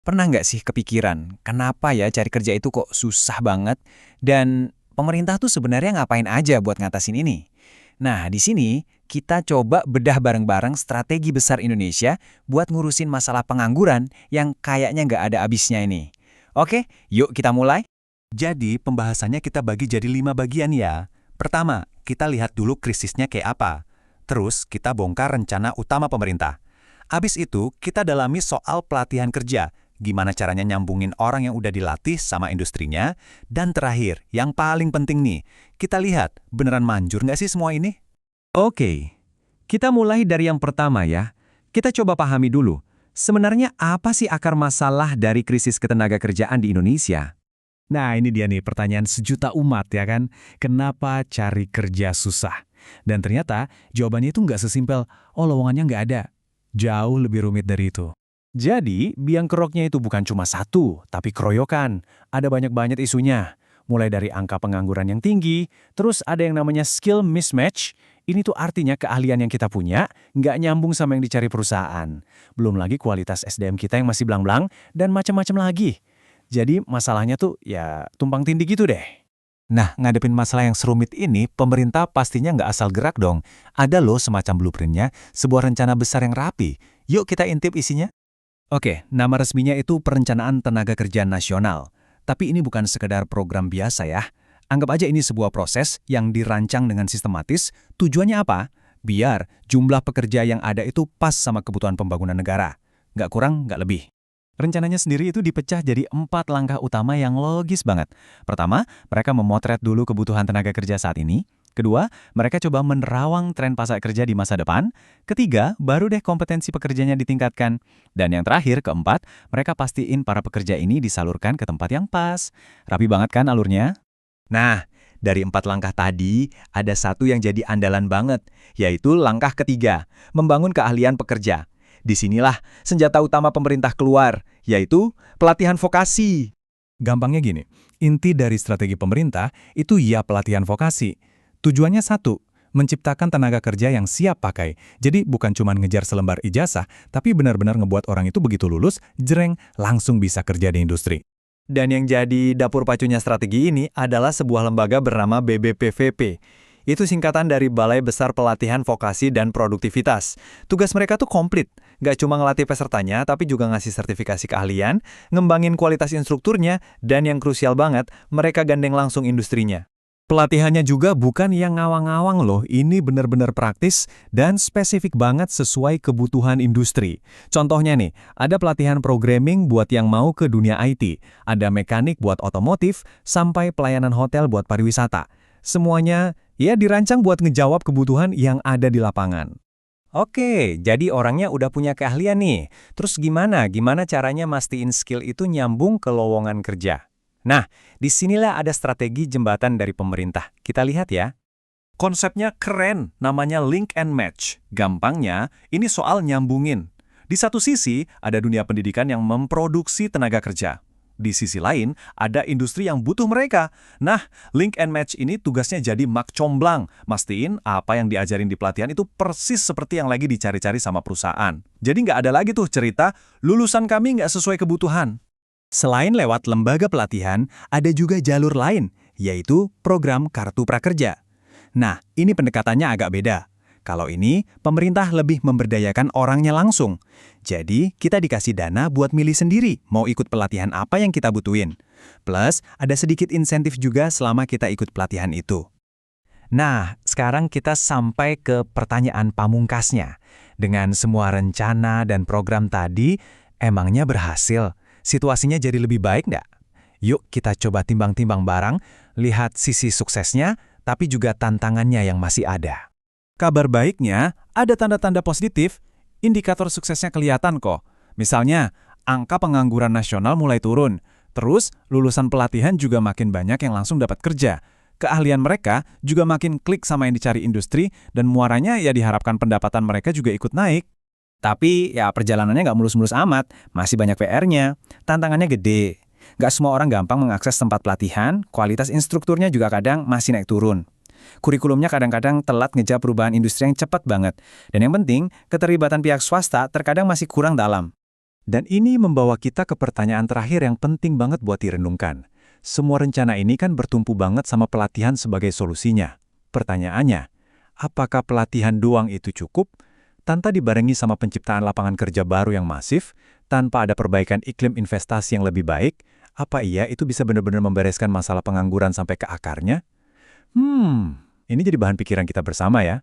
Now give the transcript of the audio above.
Pernah nggak sih kepikiran, kenapa ya cari kerja itu kok susah banget? Dan pemerintah tuh sebenarnya ngapain aja buat ngatasin ini? Nah, di sini kita coba bedah bareng-bareng strategi besar Indonesia buat ngurusin masalah pengangguran yang kayaknya nggak ada habisnya ini. Oke, yuk kita mulai. Jadi, pembahasannya kita bagi jadi 5 bagian ya. Pertama, kita lihat dulu krisisnya kayak apa. Terus, kita bongkar rencana utama pemerintah. Abis itu, kita dalami soal pelatihan kerja. Gimana caranya nyambungin orang yang udah dilatih sama industrinya. Dan terakhir, yang paling penting nih, kita lihat beneran manjur nggak sih semua ini? Oke, kita mulai dari yang pertama ya. Kita coba pahami dulu, sebenarnya apa sih akar masalah dari krisis ketenagakerjaan di Indonesia? Nah, ini dia nih pertanyaan sejuta umat ya kan. Kenapa cari kerja susah? Dan ternyata jawabannya itu nggak sesimpel, oh lowongannya nggak ada. Jauh lebih rumit dari itu. Jadi, biang keroknya itu bukan cuma satu, tapi keroyokan. Ada banyak-banyak isunya. Mulai dari angka pengangguran yang tinggi, terus ada yang namanya skill mismatch. Ini tuh artinya keahlian yang kita punya nggak nyambung sama yang dicari perusahaan. Belum lagi kualitas SDM kita yang masih belang-belang, dan macam-macam lagi. Jadi masalahnya tuh ya tumpang tindih gitu deh. Nah, ngadepin masalah yang serumit ini, pemerintah pastinya nggak asal gerak dong. Ada loh semacam blueprintnya, sebuah rencana besar yang rapi. Yuk kita intip isinya. Oke, nama resminya itu Perencanaan Tenaga Kerja Nasional. Tapi ini bukan sekedar program biasa ya. Anggap aja ini sebuah proses yang dirancang dengan sistematis. Tujuannya apa? Biar jumlah pekerja yang ada itu pas sama kebutuhan pembangunan negara. Nggak kurang, nggak lebih. Rencananya sendiri itu dipecah jadi 4 langkah utama yang logis banget. Pertama, mereka memotret dulu kebutuhan tenaga kerja saat ini. Kedua, mereka coba menerawang tren pasar kerja di masa depan. Ketiga, baru deh kompetensi pekerjanya ditingkatkan. Dan yang terakhir, keempat, mereka pastiin para pekerja ini disalurkan ke tempat yang pas. Rapi banget kan alurnya? Nah, dari 4 langkah tadi, ada satu yang jadi andalan banget, yaitu langkah ketiga, membangun keahlian pekerja. Disinilah senjata utama pemerintah keluar, yaitu pelatihan vokasi. Gampangnya gini, inti dari strategi pemerintah itu ya pelatihan vokasi. Tujuannya satu, menciptakan tenaga kerja yang siap pakai. Jadi bukan cuma ngejar selembar ijazah, tapi benar-benar ngebuat orang itu begitu lulus, jreng, langsung bisa kerja di industri. Dan yang jadi dapur pacunya strategi ini adalah sebuah lembaga bernama BBPVP. Itu singkatan dari Balai Besar Pelatihan Vokasi dan Produktivitas. Tugas mereka tuh komplit. Nggak cuma ngelatih pesertanya, tapi juga ngasih sertifikasi keahlian, ngembangin kualitas instrukturnya, dan yang krusial banget, mereka gandeng langsung industrinya. Pelatihannya juga bukan yang ngawang-ngawang loh, ini benar-benar praktis dan spesifik banget sesuai kebutuhan industri. Contohnya nih, ada pelatihan programming buat yang mau ke dunia IT, ada mekanik buat otomotif, sampai pelayanan hotel buat pariwisata. Semuanya ya dirancang buat ngejawab kebutuhan yang ada di lapangan. Oke, jadi orangnya udah punya keahlian nih. Terus gimana? Gimana caranya mastiin skill itu nyambung ke lowongan kerja? Nah, disinilah ada strategi jembatan dari pemerintah. Kita lihat ya. Konsepnya keren, namanya link and match. Gampangnya, ini soal nyambungin. Di satu sisi, ada dunia pendidikan yang memproduksi tenaga kerja. Di sisi lain, ada industri yang butuh mereka. Nah, link and match ini tugasnya jadi mak comblang. Mastiin apa yang diajarin di pelatihan itu persis seperti yang lagi dicari-cari sama perusahaan. Jadi nggak ada lagi tuh cerita, lulusan kami nggak sesuai kebutuhan. Selain lewat lembaga pelatihan, ada juga jalur lain, yaitu program Kartu Prakerja. Nah, ini pendekatannya agak beda. Kalau ini, pemerintah lebih memberdayakan orangnya langsung. Jadi, kita dikasih dana buat milih sendiri mau ikut pelatihan apa yang kita butuhin. Plus, ada sedikit insentif juga selama kita ikut pelatihan itu. Nah, sekarang kita sampai ke pertanyaan pamungkasnya. Dengan semua rencana dan program tadi, emangnya berhasil? Situasinya jadi lebih baik nggak? Yuk kita coba timbang-timbang bareng, lihat sisi suksesnya, tapi juga tantangannya yang masih ada. Kabar baiknya, ada tanda-tanda positif, indikator suksesnya kelihatan kok. Misalnya, angka pengangguran nasional mulai turun, terus lulusan pelatihan juga makin banyak yang langsung dapat kerja. Keahlian mereka juga makin klik sama yang dicari industri, dan muaranya ya diharapkan pendapatan mereka juga ikut naik. Tapi ya perjalanannya nggak mulus-mulus amat, masih banyak PR-nya, tantangannya gede. Nggak semua orang gampang mengakses tempat pelatihan, kualitas instrukturnya juga kadang masih naik turun. Kurikulumnya kadang-kadang telat ngejar perubahan industri yang cepat banget. Dan yang penting, keterlibatan pihak swasta terkadang masih kurang dalam. Dan ini membawa kita ke pertanyaan terakhir yang penting banget buat direnungkan. Semua rencana ini kan bertumpu banget sama pelatihan sebagai solusinya. Pertanyaannya, apakah pelatihan doang itu cukup? Tanpa dibarengi sama penciptaan lapangan kerja baru yang masif, tanpa ada perbaikan iklim investasi yang lebih baik, apa iya itu bisa benar-benar membereskan masalah pengangguran sampai ke akarnya? Ini jadi bahan pikiran kita bersama ya.